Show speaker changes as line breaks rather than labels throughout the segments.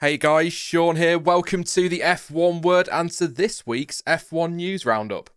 Hey guys, Sean here. Welcome to the F1 Word and to this week's F1 News Roundup.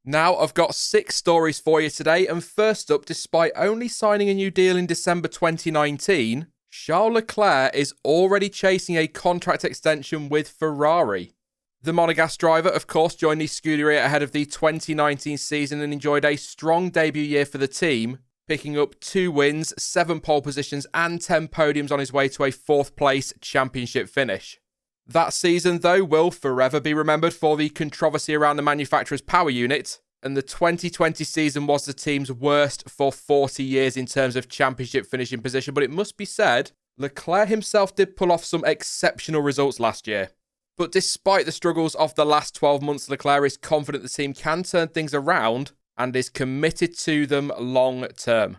Now, I've got 6 stories for you today, and first up, despite only signing a new deal in December 2019, Charles Leclerc is already chasing a contract extension with Ferrari. The Monegasque driver, of course, joined the Scuderia ahead of the 2019 season and enjoyed a strong debut year for the team, picking up 2 wins, 7 pole positions and 10 podiums on his way to a 4th place championship finish. That season, though, will forever be remembered for the controversy around the manufacturer's power unit, and the 2020 season was the team's worst for 40 years in terms of championship finishing position, but it must be said, Leclerc himself did pull off some exceptional results last year. But despite the struggles of the last 12 months, Leclerc is confident the team can turn things around and is committed to them long term.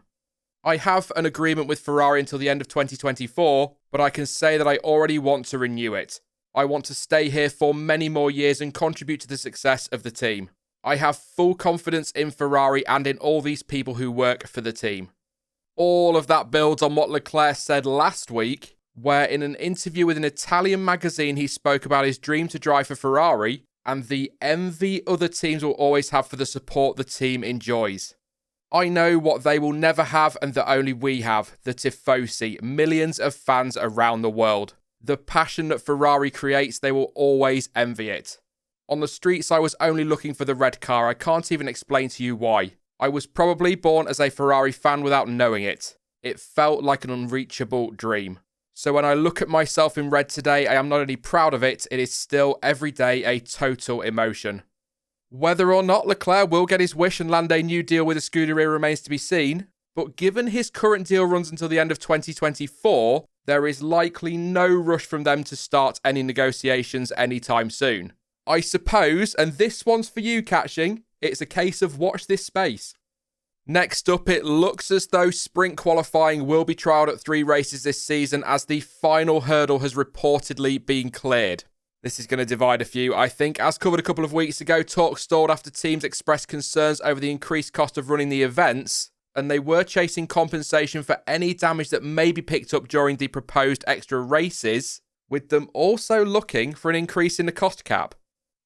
I have an agreement with Ferrari until the end of 2024, but I can say that I already want to renew it. I want to stay here for many more years and contribute to the success of the team. I have full confidence in Ferrari and in all these people who work for the team. All of that builds on what Leclerc said last week, where in an interview with an Italian magazine he spoke about his dream to drive for Ferrari and the envy other teams will always have for the support the team enjoys. I know what they will never have and that only we have, the tifosi, millions of fans around the world. The passion that Ferrari creates, they will always envy it. On the streets, I was only looking for the red car. I can't even explain to you why. I was probably born as a Ferrari fan without knowing it. It felt like an unreachable dream. So when I look at myself in red today, I am not only proud of it, it is still every day a total emotion. Whether or not Leclerc will get his wish and land a new deal with the Scuderia remains to be seen, but given his current deal runs until the end of 2024, there is likely no rush from them to start any negotiations anytime soon. I suppose, and this one's for you, Catching, it's a case of watch this space. Next up, it looks as though sprint qualifying will be trialled at 3 races this season as the final hurdle has reportedly been cleared. This is going to divide a few. I think, as covered a couple of weeks ago, talk stalled after teams expressed concerns over the increased cost of running the events, and they were chasing compensation for any damage that may be picked up during the proposed extra races, with them also looking for an increase in the cost cap.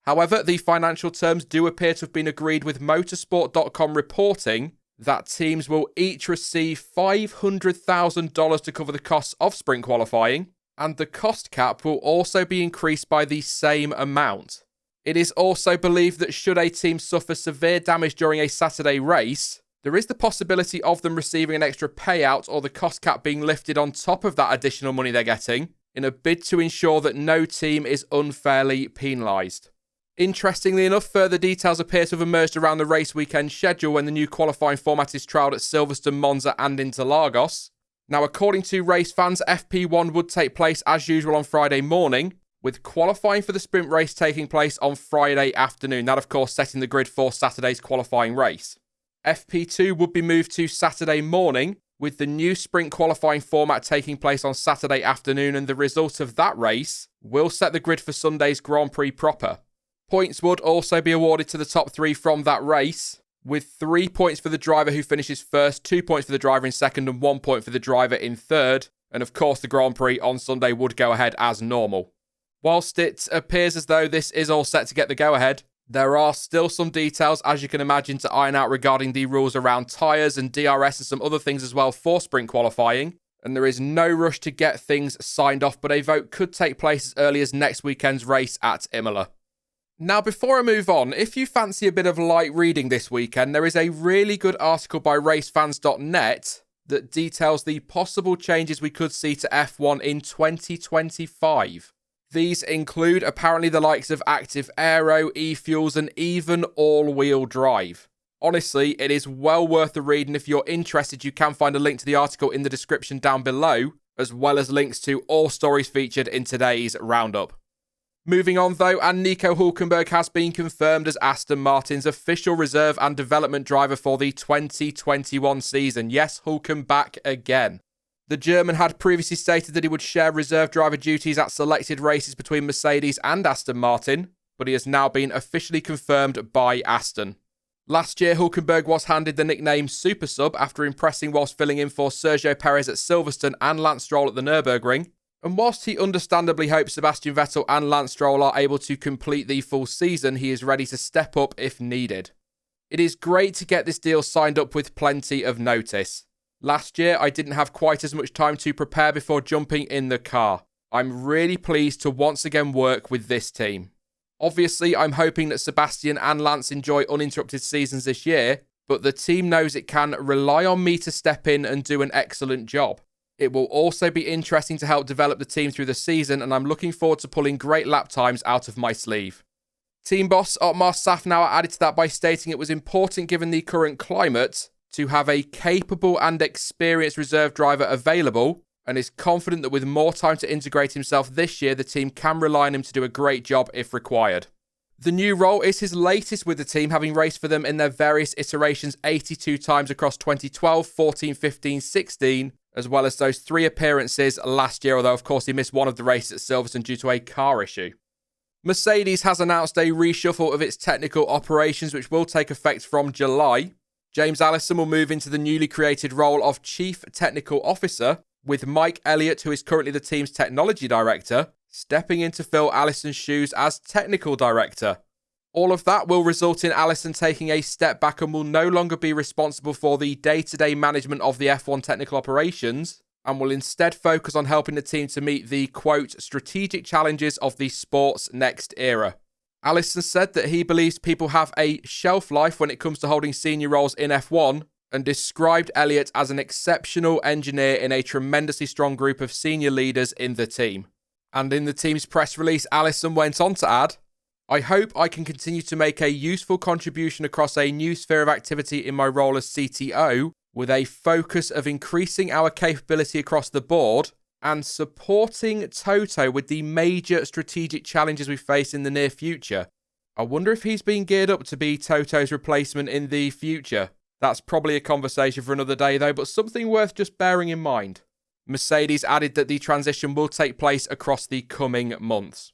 However, the financial terms do appear to have been agreed, with motorsport.com reporting that teams will each receive $500,000 to cover the costs of sprint qualifying, and the cost cap will also be increased by the same amount. It is also believed that should a team suffer severe damage during a Saturday race, there is the possibility of them receiving an extra payout or the cost cap being lifted on top of that additional money they're getting, in a bid to ensure that no team is unfairly penalised. Interestingly enough, further details appear to have emerged around the race weekend schedule when the new qualifying format is trialled at Silverstone, Monza and Interlagos. Now, according to race fans, FP1 would take place as usual on Friday morning, with qualifying for the sprint race taking place on Friday afternoon. That, of course, setting the grid for Saturday's qualifying race. FP2 would be moved to Saturday morning, with the new sprint qualifying format taking place on Saturday afternoon, and the result of that race will set the grid for Sunday's Grand Prix proper. Points would also be awarded to the top 3 from that race, with 3 points for the driver who finishes first, 2 points for the driver in second, and 1 point for the driver in third. And of course, the Grand Prix on Sunday would go ahead as normal. Whilst it appears as though this is all set to get the go-ahead, there are still some details, as you can imagine, to iron out regarding the rules around tyres and DRS and some other things as well for sprint qualifying. And there is no rush to get things signed off, but a vote could take place as early as next weekend's race at Imola. Now, before I move on, if you fancy a bit of light reading this weekend, there is a really good article by racefans.net that details the possible changes we could see to F1 in 2025. These include apparently the likes of active aero, e-fuels and even all-wheel drive. Honestly, it is well worth the read, and if you're interested, you can find a link to the article in the description down below, as well as links to all stories featured in today's roundup. Moving on though, and Nico Hulkenberg has been confirmed as Aston Martin's official reserve and development driver for the 2021 season. Yes, Hulken back again. The German had previously stated that he would share reserve driver duties at selected races between Mercedes and Aston Martin, but he has now been officially confirmed by Aston. Last year, Hulkenberg was handed the nickname Super Sub after impressing whilst filling in for Sergio Perez at Silverstone and Lance Stroll at the Nürburgring. And whilst he understandably hopes Sebastian Vettel and Lance Stroll are able to complete the full season, he is ready to step up if needed. It is great to get this deal signed up with plenty of notice. Last year, I didn't have quite as much time to prepare before jumping in the car. I'm really pleased to once again work with this team. Obviously, I'm hoping that Sebastian and Lance enjoy uninterrupted seasons this year, but the team knows it can rely on me to step in and do an excellent job. It will also be interesting to help develop the team through the season, and I'm looking forward to pulling great lap times out of my sleeve. Team boss Otmar Safnauer added to that by stating it was important, given the current climate, to have a capable and experienced reserve driver available, and is confident that with more time to integrate himself this year, the team can rely on him to do a great job if required. The new role is his latest with the team, having raced for them in their various iterations 82 times across 2012, 14, 15, 16, as well as those 3 appearances last year, although of course he missed one of the races at Silverstone due to a car issue. Mercedes has announced a reshuffle of its technical operations, which will take effect from July. James Allison will move into the newly created role of Chief Technical Officer, with Mike Elliott, who is currently the team's technology director, stepping in to fill Allison's shoes as technical director. All of that will result in Allison taking a step back and will no longer be responsible for the day-to-day management of the F1 technical operations, and will instead focus on helping the team to meet the, quote, strategic challenges of the sport's next era. Allison said that he believes people have a shelf life when it comes to holding senior roles in F1, and described Elliott as an exceptional engineer in a tremendously strong group of senior leaders in the team. And in the team's press release, Allison went on to add, I hope I can continue to make a useful contribution across a new sphere of activity in my role as CTO, with a focus of increasing our capability across the board and supporting Toto with the major strategic challenges we face in the near future. I wonder if he's been geared up to be Toto's replacement in the future. That's probably a conversation for another day though, but something worth just bearing in mind. Mercedes added that the transition will take place across the coming months.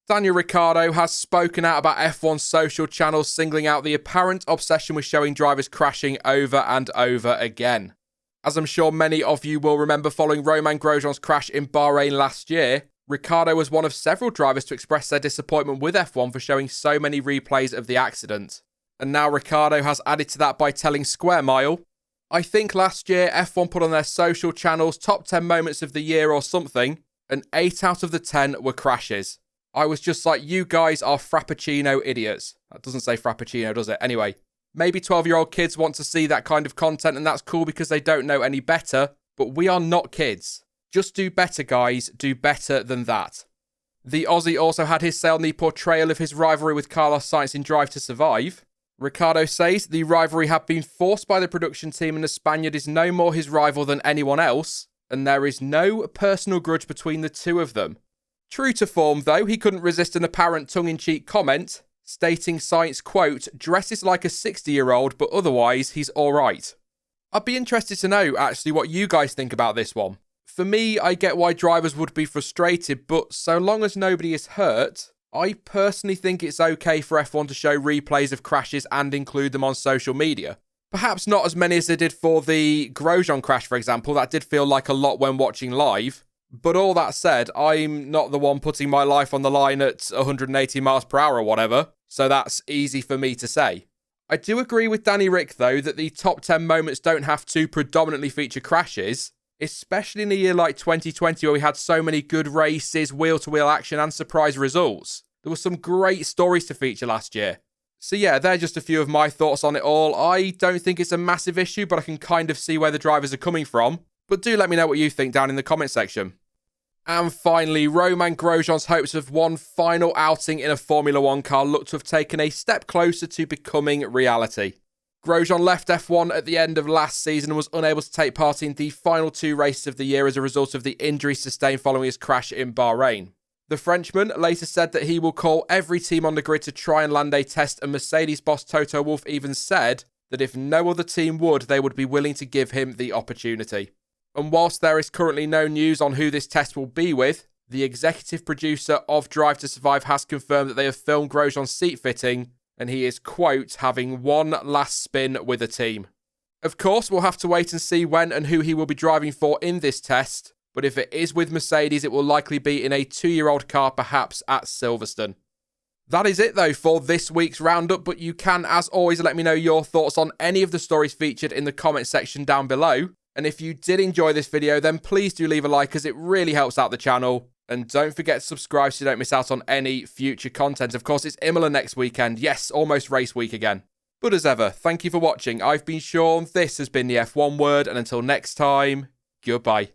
Daniel Ricciardo has spoken out about F1's social channels, singling out the apparent obsession with showing drivers crashing over and over again. As I'm sure many of you will remember, following Romain Grosjean's crash in Bahrain last year, Ricciardo was one of several drivers to express their disappointment with F1 for showing so many replays of the accident. And now Ricciardo has added to that by telling Square Mile, I think last year F1 put on their social channels top 10 moments of the year or something, and 8 out of the 10 were crashes. I was just like, you guys are Frappuccino idiots. That doesn't say Frappuccino, does it? Anyway, maybe 12-year-old kids want to see that kind of content, and that's cool because they don't know any better, but we are not kids. Just do better, guys. Do better than that. The Aussie also had his say on the portrayal of his rivalry with Carlos Sainz in Drive to Survive. Ricciardo says the rivalry had been forced by the production team and the Spaniard is no more his rival than anyone else, and there is no personal grudge between the two of them. True to form, though, he couldn't resist an apparent tongue-in-cheek comment, stating Sainz, quote, dresses like a 60-year-old, but otherwise he's alright. I'd be interested to know, actually, what you guys think about this one. For me, I get why drivers would be frustrated, but so long as nobody is hurt, I personally think it's okay for F1 to show replays of crashes and include them on social media. Perhaps not as many as they did for the Grosjean crash, for example. That did feel like a lot when watching live. But all that said, I'm not the one putting my life on the line at 180 miles per hour or whatever, so that's easy for me to say. I do agree with Danny Rick, though, that the top 10 moments don't have to predominantly feature crashes, especially in a year like 2020 where we had so many good races, wheel-to-wheel action and surprise results. There were some great stories to feature last year. So yeah, they're just a few of my thoughts on it all. I don't think it's a massive issue, but I can kind of see where the drivers are coming from. But do let me know what you think down in the comment section. And finally, Romain Grosjean's hopes of one final outing in a Formula One car look to have taken a step closer to becoming reality. Grosjean left F1 at the end of last season and was unable to take part in the final 2 races of the year as a result of the injury sustained following his crash in Bahrain. The Frenchman later said that he will call every team on the grid to try and land a test, and Mercedes boss Toto Wolff even said that if no other team would, they would be willing to give him the opportunity. And whilst there is currently no news on who this test will be with, the executive producer of Drive to Survive has confirmed that they have filmed Grosjean's seat fitting, and he is, quote, having one last spin with a team. Of course, we'll have to wait and see when and who he will be driving for in this test, but if it is with Mercedes, it will likely be in a 2-year-old car, perhaps at Silverstone. That is it though for this week's roundup, but you can, as always, let me know your thoughts on any of the stories featured in the comment section down below. And if you did enjoy this video, then please do leave a like, as it really helps out the channel. And don't forget to subscribe so you don't miss out on any future content. Of course, it's Imola next weekend. Yes, almost race week again. But as ever, thank you for watching. I've been Sean, this has been the F1 Word, and until next time, goodbye.